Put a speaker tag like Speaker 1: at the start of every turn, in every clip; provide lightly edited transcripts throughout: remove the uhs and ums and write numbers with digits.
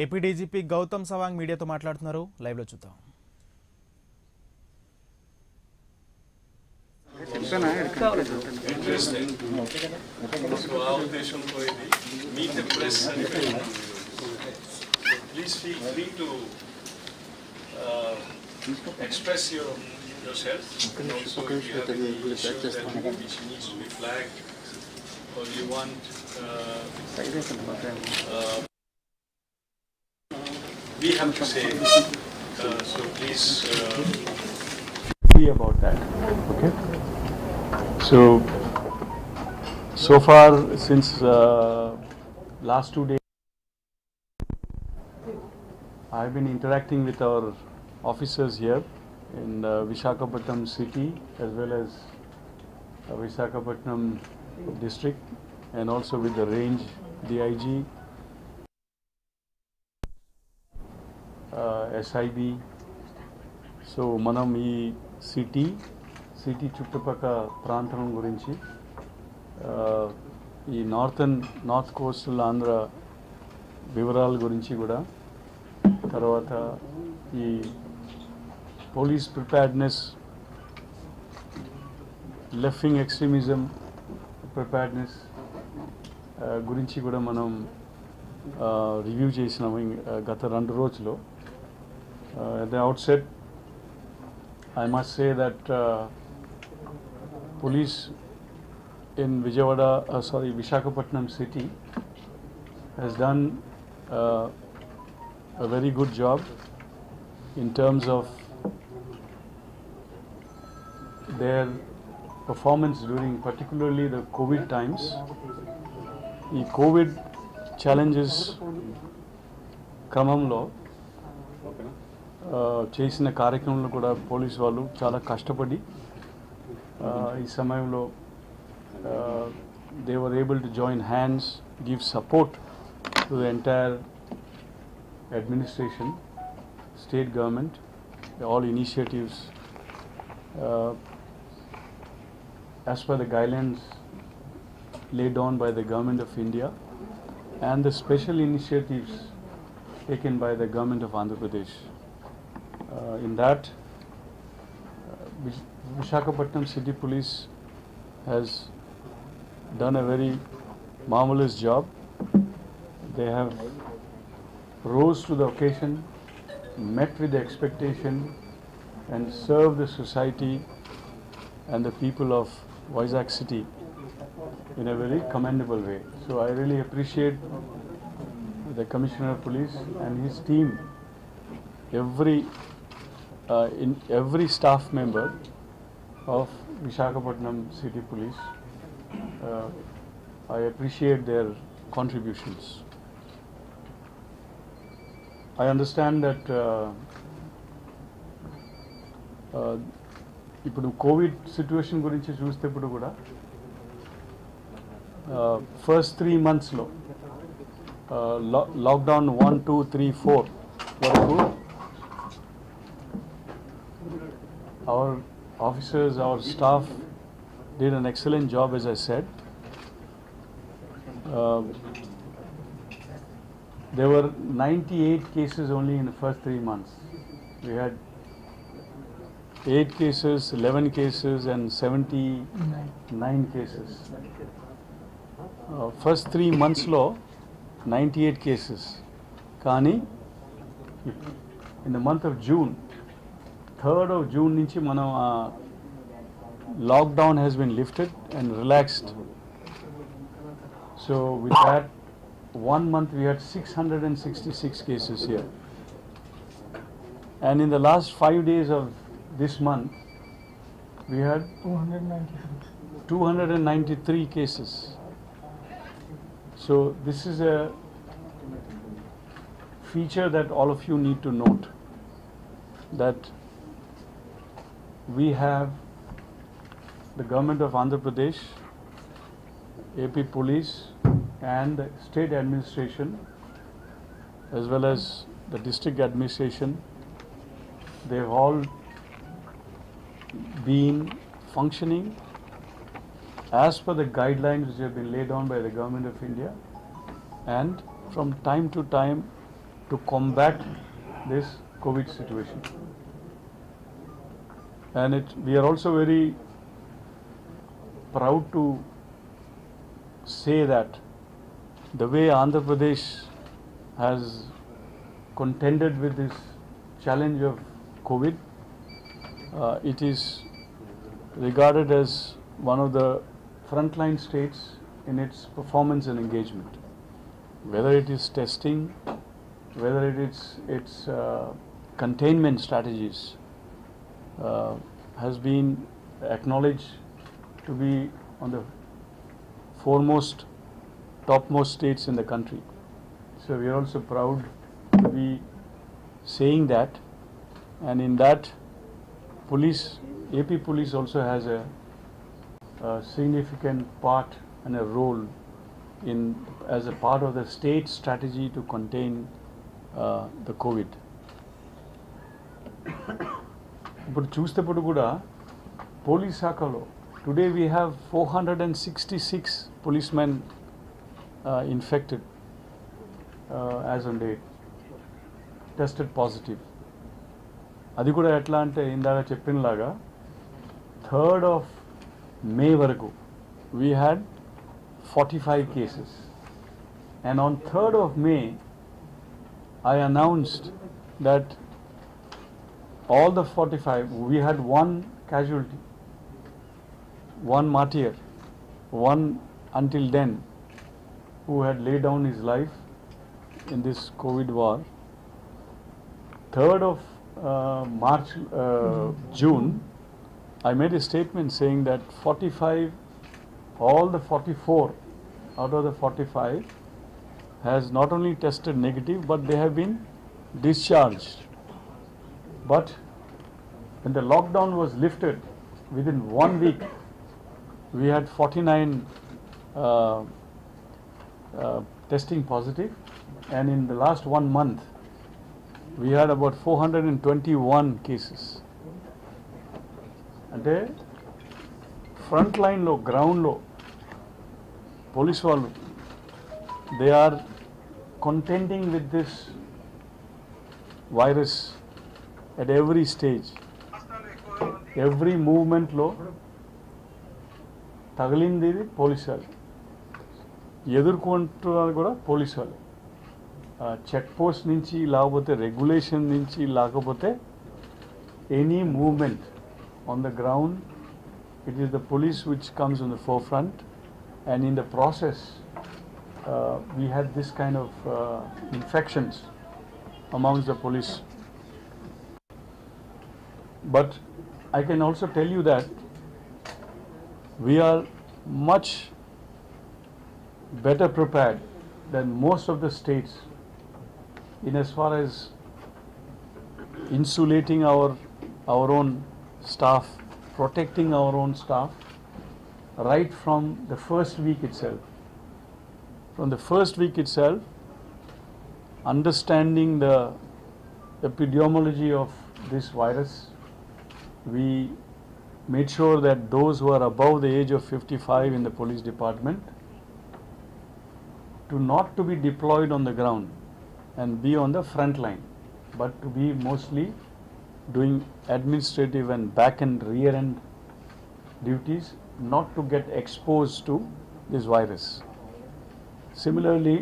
Speaker 1: AP DGP Gautam Sawang మీడియాతో మాట్లాడుతున్నారు. Live లో చూద్దాం.
Speaker 2: Please feel free to express yourself, and also if you have any issue which needs to be flagged or you want we have to say, so please
Speaker 3: be about that. Okay. So far since last 2 days I've been interacting with our officers here in Visakhapatnam city as well as Visakhapatnam district, and also with the range DIG, SIB. So manam ee city చుట్టుపక్క ప్రాంతం గురించి ఈ north coastal Andhra వివరాల గురించి కూడా, తర్వాత ఈ police preparedness, left wing extremism preparedness గురించి కూడా మనం రివ్యూ చేసినాము గత 2 రోజుల్లో. At the outset I must say that police in Visakhapatnam city has done a very good job in terms of their performance during particularly the COVID times. The COVID challenges క్రమంలో చేసిన కార్యక్రమంలో కూడా police వాళ్ళు చాలా కష్టపడి ఈ సమయంలో they were able to join hands, give support to the entire administration, state government, all initiatives as per the guidelines laid down by the government of India and the special initiatives taken by the government of Andhra Pradesh. In that, Visakhapatnam City Police has done a very marvelous job. They have rose to the occasion, met with the expectation, and served the society and the people of Vizag city in a very commendable way. So I really appreciate the Commissioner of Police and his team, every staff member of Visakhapatnam City Police. I appreciate their contributions. I understand that ఇప్పుడు Covid situation గురించి చూస్తేప్పుడు కూడా first 3 monthsలో lockdown 1, 2, 3, 4 వరకు our officers, our staff did an excellent job, as I said. There were 98 cases only in the first 3 months. We had 8 cases, 11 cases and 79 cases. First 3 months lo 98 cases. Kani in the month of June, 3rd of June nunchi manam lockdown has been lifted and relaxed. So with that 1 month we had 666 cases here, and in the last 5 days of this month we had 293 cases. So this is a feature that all of you need to note, that we have the government of Andhra Pradesh, AP Police and the state administration as well as the district administration. They've all been functioning as per the guidelines which have been laid down by the government of India, and from time to time to combat this COVID situation. And we are also very proud to say that the way Andhra Pradesh has contended with this challenge of COVID, it is regarded as one of the frontline states in its performance and engagement. Whether it is testing, whether it is its containment strategies, has been acknowledged to be on the foremost, topmost states in the country. So we are also proud to be saying that, and in that, AP Police also has a significant part and a role as a part of the state strategy to contain the COVID. ఇప్పుడు చూస్తేప్పుడు కూడా police శాఖలో today we have 466 policemen infected as on date, tested positive. అది కూడా ఎట్లా అంటే ఇందాక చెప్పినలాగా 3rd of May వరకు we had 45 cases, and on 3rd of May I announced that all the 45, we had one casualty, one martyr, one until then who had laid down his life in this COVID war. 3rd of June, I made a statement saying that 45, all the 44 out of the 45 has not only tested negative, but they have been discharged. But when the lockdown was lifted, within 1 week, we had 49 testing positive, and in the last 1 month, we had about 421 cases. అంటే front లైన్లో గ్రౌండ్లో police వాళ్ళు they are contending with this virus at every stage. Every movement లో తగిలింది police వాళ్ళు, ఎదుర్కొంటున్నది కూడా police వాళ్ళు. చెక్ పోస్ట్ నుంచి లేకపోతే రెగ్యులేషన్ నుంచి లేకపోతే any movement on the ground, it is the police which comes on the forefront, and in the process we had this kind of infections amongst the police. But I can also tell you that we are much better prepared than most of the states in as far as insulating our own staff, protecting our own staff right from the first week itself. From the first week itself, understanding the epidemiology of this virus, we made sure that those who are above the age of 55 in the police department to not to be deployed on the ground and be on the front line, but to be mostly doing administrative and back and rear end duties, not to get exposed to this virus. Similarly,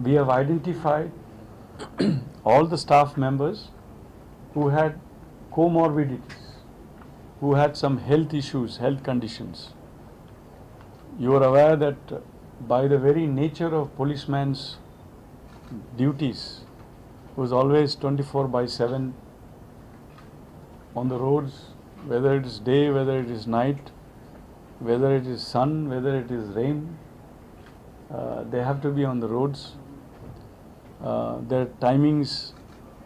Speaker 3: we have identified all the staff members who had comorbidities, who had some health issues, health conditions. You are aware that by the very nature of policeman's duties, was always 24/7 on the roads, whether it is day, whether it is night, whether it is sun, whether it is rain, they have to be on the roads. Their timings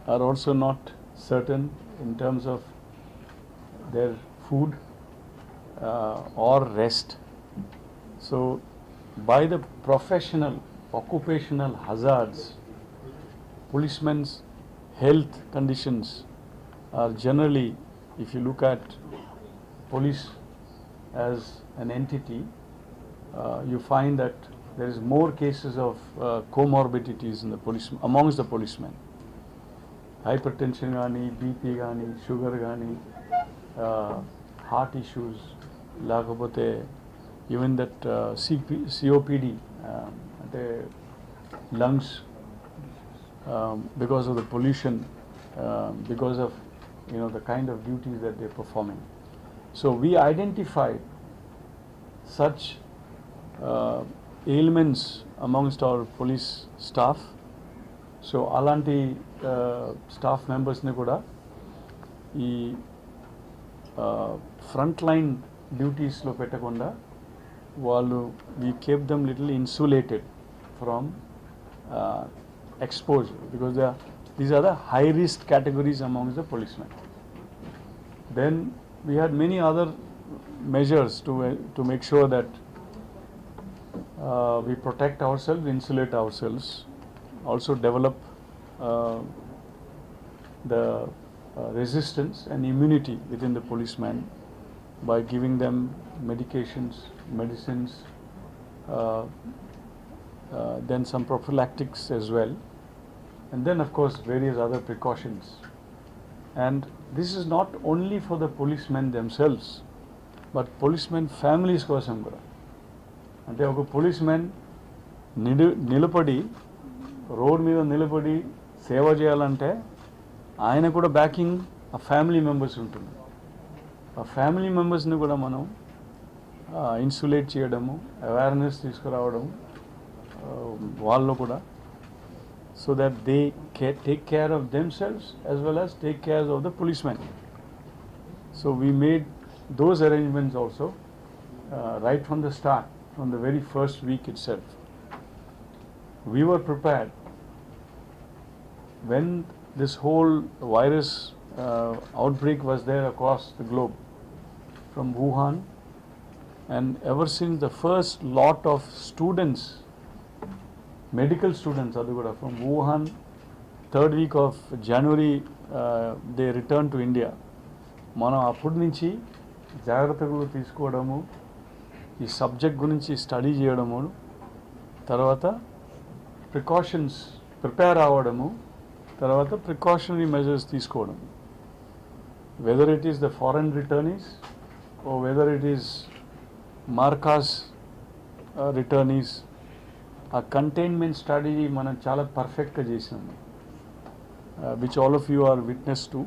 Speaker 3: are also not certain in terms of their food or rest. So by the professional occupational hazards, policemen's health conditions are generally, if you look at police as an entity, you find that there is more cases of comorbidities in the police amongst the policemen. Hypertension gaani, BP gaani, sugar gaani, heart issues, లేకపోతే even that COPD, అంటే lungs, because of the pollution, because of the kind of duties that they're performing. So we identified such ailments amongst our police staff. So alanti staff members ni kuda ee frontline duties lo pettakunda వాళ్ళు we kept them little insulated from exposure, because these are the high risk categories amongst the policemen. Then we had many other measures to make sure that we protect ourselves, insulate ourselves, also develop the resistance and immunity within the policemen by giving them medicines, then some prophylactics as well, and then of course various other precautions. And this is not only for the policemen themselves, but policemen families kosam kuda. Ante oka policeman nilapadi road meeda nilapadi seva cheyalante ayana kuda backing a family members untundi. ఆ family మెంబర్స్ని కూడా మనం insulate చేయడము, awareness తీసుకురావడం వాళ్ళు కూడా, so that they take care of themselves as well as take care of the policemen. So we made those arrangements also right from the start, from the very first week itself. We were prepared when this whole virus outbreak was there across the globe from Wuhan, and ever since the first lot of students, medical students adugoda from Wuhan, third week of January they returned to India. మనం అప్పటి నుంచి జాగ్రత్తలు తీసుకోవడము, ఈ subject గురించి study చేయడము, తర్వాత precautions prepare అవ్వడము, తర్వాత ప్రికాషనరీ మెజర్స్ తీసుకోవడం. Whether it is the foreign returnees or whether it is Marcas returnees, a containment strategy మనం చాలా పర్ఫెక్ట్గా చేసినాము, which all of you are witness to,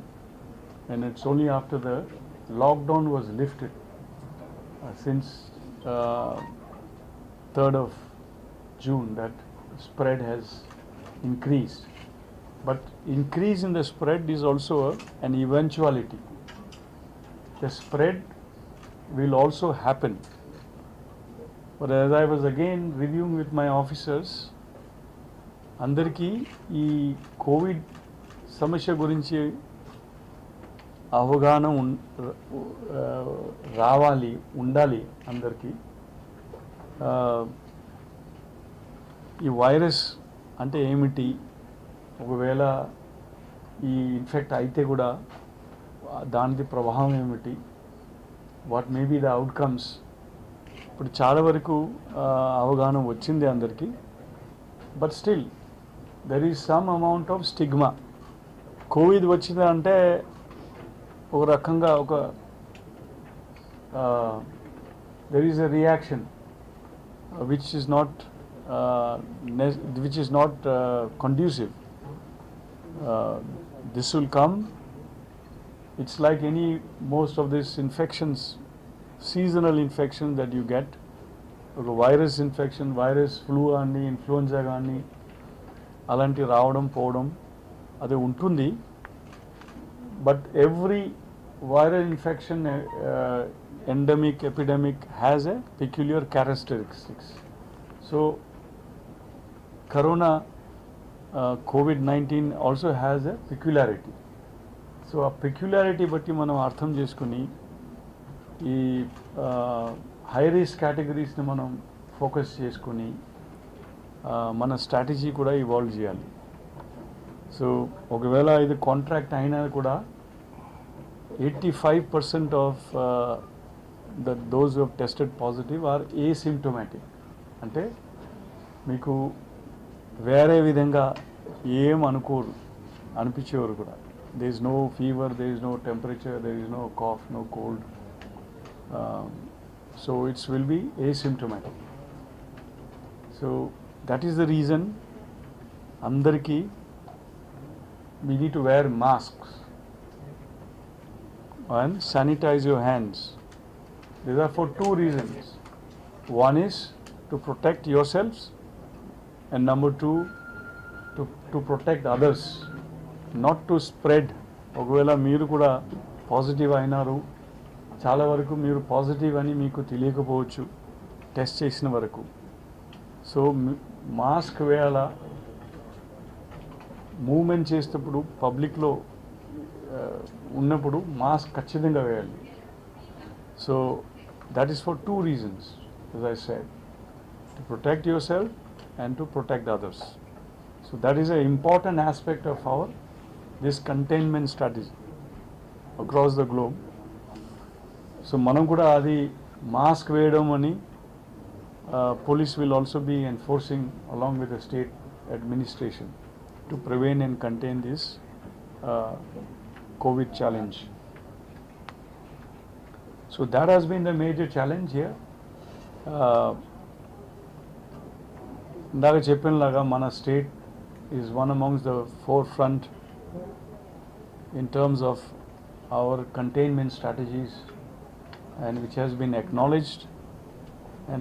Speaker 3: and it's only after the lockdown was lifted since 3rd of June that spread has increased. But increase in the spread is also an eventuality. The spread will also happen. But as I was again reviewing with my officers, andarki ee COVID samasya gurinchi avagana రావాలి, ఉండాలి అందరికీ. ఈ virus అంటే ఏమిటి, ఒకవేళ ఈ infect అయితే కూడా దానికి ప్రభావం ఏమిటి, what may be the outcomes, ఇప్పుడు చాలా వరకు అవగాహన వచ్చింది అందరికీ. But still there is some amount of stigma. Covid వచ్చింది అంటే ఒక రకంగా ఒక there is a reaction which is not conducive. This will come. It's like most of these infections, seasonal infections that you get, virus infection, virus flu gaani, influenza gaani, alanti raavadam povadam ade untundi. But every viral infection, endemic, epidemic, has a peculiar characteristics. So corona, COVID-19 also has a peculiarity. So a peculiarity batti manam artham cheskuni ee high risk categories ni manam focus cheskuni mana strategy kuda evolve cheyali. So okavela idu contract aina kuda 85% of those who have tested positive are asymptomatic. Ante మీకు వేరే విధంగా ఏం అనుకోరు అనిపించేవారు కూడా. there is no fever, there is no temperature, there is no cough, no cold. So it will be asymptomatic. So that is the reason andarki we need to wear masks and sanitize your hands. These are for two reasons. One is to protect yourselves, and number two, to protect others, not to spread. ఒకవేళ మీరు కూడా positive అయినారు, చాలా వరకు మీరు positive అని మీకు తెలియకపోవచ్చు టెస్ట్ చేసిన వరకు. సో మాస్క్ వేయాలా, మూమెంట్ చేసేటప్పుడు పబ్లిక్లో ఉన్నప్పుడు మాస్క్ ఖచ్చితంగా వేయాలి. So that is for two reasons, as I said, to protect yourself and to protect others. So that is an important aspect of our this containment strategy across the globe. So మనం కూడా అది mask వేయడం అని police will also be enforcing along with the state administration to prevent and contain this COVID challenge. So that has been the major challenge here. ఇందాక చెప్పినలాగా మన state is one amongst the forefront in terms of our containment strategies, and which has been acknowledged and